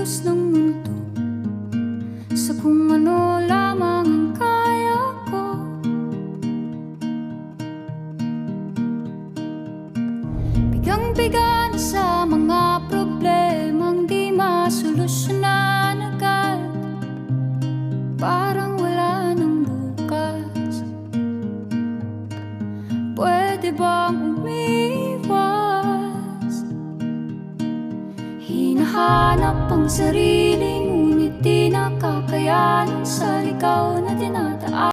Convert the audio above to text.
kilos ng mundo, sa kung ano lamang ang kaya ko. Bigang-biga na sa mga problemang di masolusyonan agad, parang wala nang bukas. Pwede bang umiwas? Hinahanap ang sarili, ngunit di nakakayanan sa ligaw na dinaan.